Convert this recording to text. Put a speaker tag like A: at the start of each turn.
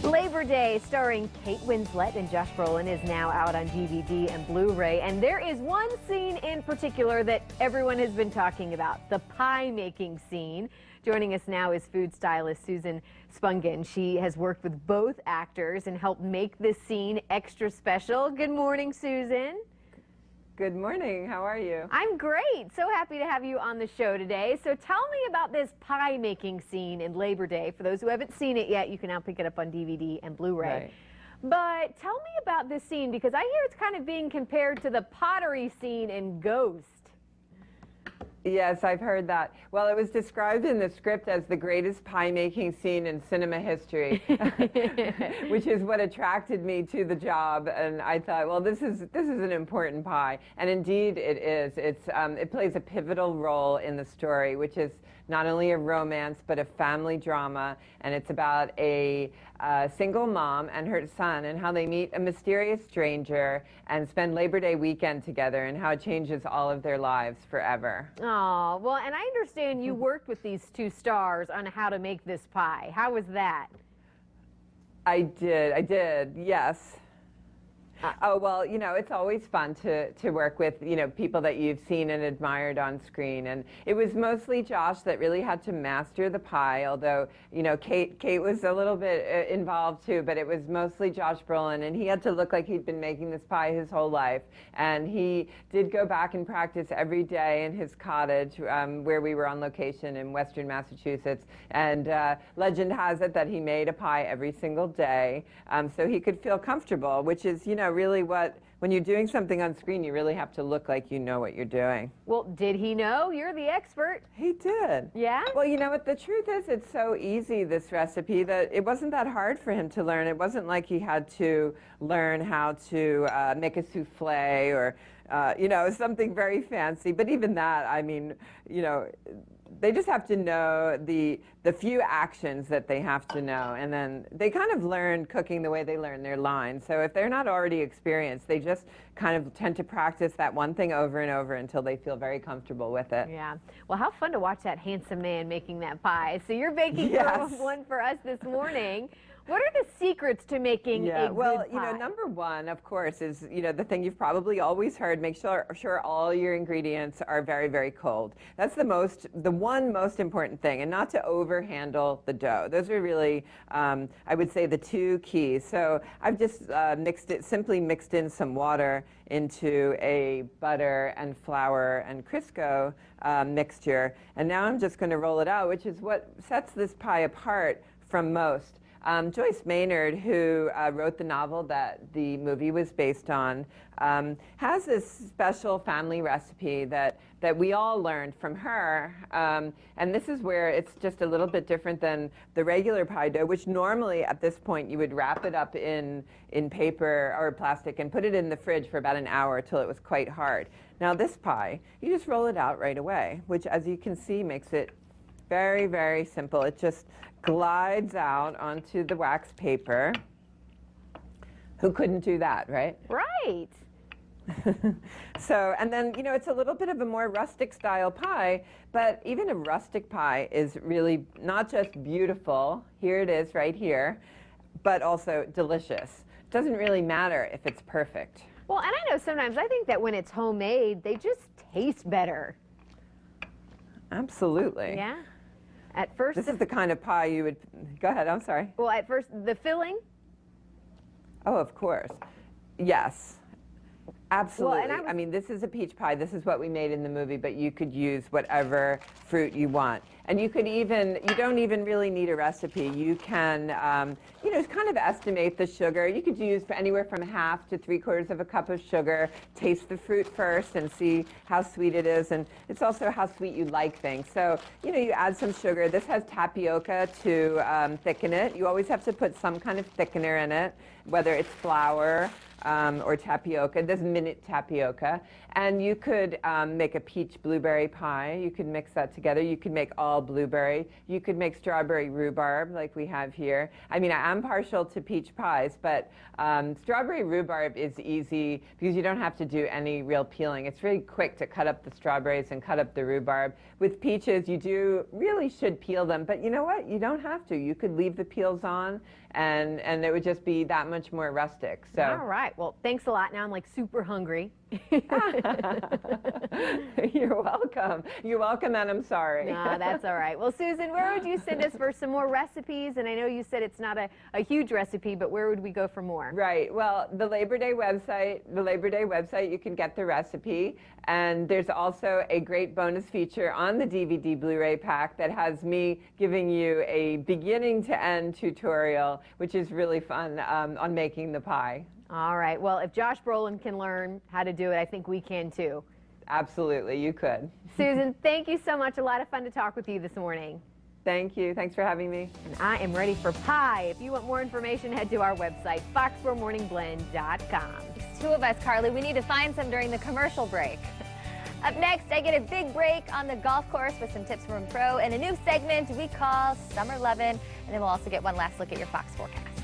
A: Labor Day, starring Kate Winslet and Josh Brolin, is now out on DVD and Blu-ray, and there is one scene in particular that everyone has been talking about, the pie-making scene. Joining us now is food stylist Susan Spungen. She has worked with both actors and helped make this scene extra special. Good morning, Susan.
B: Good morning. How are you?
A: I'm great. So happy to have you on the show today. So tell me about this pie making scene in Labor Day. For those who haven't seen it yet, you can now pick it up on DVD and Blu-ray.
B: Right.
A: But tell me about this scene, because I hear it's kind of being compared to the pottery scene in Ghost.
B: Yes, I've heard that. Well, it was described in the script as the greatest pie-making scene in cinema history, which is what attracted me to the job. And I thought, well, this is an important pie, and indeed it is. It plays a pivotal role in the story, which is not only a romance but a family drama, and it's about a single mom and her son and how they meet a mysterious stranger and spend Labor Day weekend together, and how it changes all of their lives forever.
A: Oh, well, and I understand you worked with these two stars on how to make this pie. How was that?
B: I did, yes. Oh, well, you know, it's always fun to work with, you know, people that you've seen and admired on screen. And it was mostly Josh that really had to master the pie, although, you know, Kate was a little bit involved too, but it was mostly Josh Brolin, and he had to look like he'd been making this pie his whole life. And he did go back and practice every day in his cottage where we were on location in Western Massachusetts. And legend has it that he made a pie every single day so he could feel comfortable, which is, you know, really when you're doing something on screen, you really have to look like you know what you're doing.
A: Well, did he know? You're the expert.
B: He did.
A: Yeah?
B: Well, you know what, the truth is, it's so easy, this recipe, that it wasn't that hard for him to learn. It wasn't like he had to learn how to make a souffle or, you know, something very fancy. But even that, I mean, you know, they just have to know the few actions that they have to know, and then they kind of learn cooking the way they learn their lines. So if they're not already experienced, they just kind of tend to practice that one thing over and over until they feel very comfortable with it.
A: Yeah. Well, how fun to watch that handsome man making that pie. So you're baking one for us this morning. What are the secrets to making a good pie?
B: You know, number one, of course, is, you know, the thing you've probably always heard, make sure all your ingredients are very, very cold. That's the one most important thing, and not to overhandle the dough. Those are really, I would say, the two keys. So I've just simply mixed in some water into a butter and flour and Crisco mixture, and now I'm just going to roll it out, which is what sets this pie apart from most. Joyce Maynard, who wrote the novel that the movie was based on, has this special family recipe that we all learned from her. And this is where it's just a little bit different than the regular pie dough, which normally at this point you would wrap it up in paper or plastic and put it in the fridge for about an hour till it was quite hard. Now this pie, you just roll it out right away, which, as you can see, makes it very, very simple. It just glides out onto the wax paper. Who couldn't do that, right?
A: Right.
B: So, and then, you know, it's a little bit of a more rustic style pie, but even a rustic pie is really not just beautiful, here it is right here, but also delicious. It doesn't really matter if it's perfect.
A: Well, and I know sometimes I think that when it's homemade, they just taste better.
B: Absolutely.
A: Yeah. At first,
B: this is the kind of pie you would, go ahead, I'm sorry.
A: Well, at first, the filling?
B: Oh, of course. Yes. Absolutely.
A: Well,
B: I mean, this is a peach pie. This is what we made in the movie, but you could use whatever fruit you want. And you could even, you don't even really need a recipe. You can, you know, kind of estimate the sugar. You could use anywhere from 1/2 to 3/4 of a cup of sugar. Taste the fruit first and see how sweet it is. And it's also how sweet you like things. So, you know, you add some sugar. This has tapioca to thicken it. You always have to put some kind of thickener in it, whether it's flour or tapioca. This minute tapioca. And you could make a peach blueberry pie. You could mix that together. You could make all all blueberry. You could make strawberry rhubarb like we have here. I mean, I'm partial to peach pies, but strawberry rhubarb is easy because you don't have to do any real peeling. It's really quick to cut up the strawberries and cut up the rhubarb. With peaches, you really should peel them, but you know what? You don't have to. You could leave the peels on, and it would just be that much more rustic. So.
A: All right. Well, thanks a lot. Now I'm like super hungry.
B: You're welcome. You're welcome, and I'm sorry.
A: No, that's all right. Well, Susan, where would you send us for some more recipes? And I know you said it's not a huge recipe, but where would we go for more?
B: Right. Well, the Labor Day website, you can get the recipe. And there's also a great bonus feature on the DVD Blu-ray pack that has me giving you a beginning to end tutorial, which is really fun on making the pie.
A: All right. Well, if Josh Brolin can learn how to do it, I think we can too.
B: Absolutely, you could.
A: Susan, thank you so much. A lot of fun to talk with you this morning.
B: Thank you. Thanks for having me.
A: And I am ready for pie. If you want more information, head to our website, foxboroughmorningblend.com.
C: It's two of us, Carly. We need to find some during the commercial break. Up next, I get a big break on the golf course with some tips from a pro and a new segment we call Summer Lovin'. And then we'll also get one last look at your Fox forecast.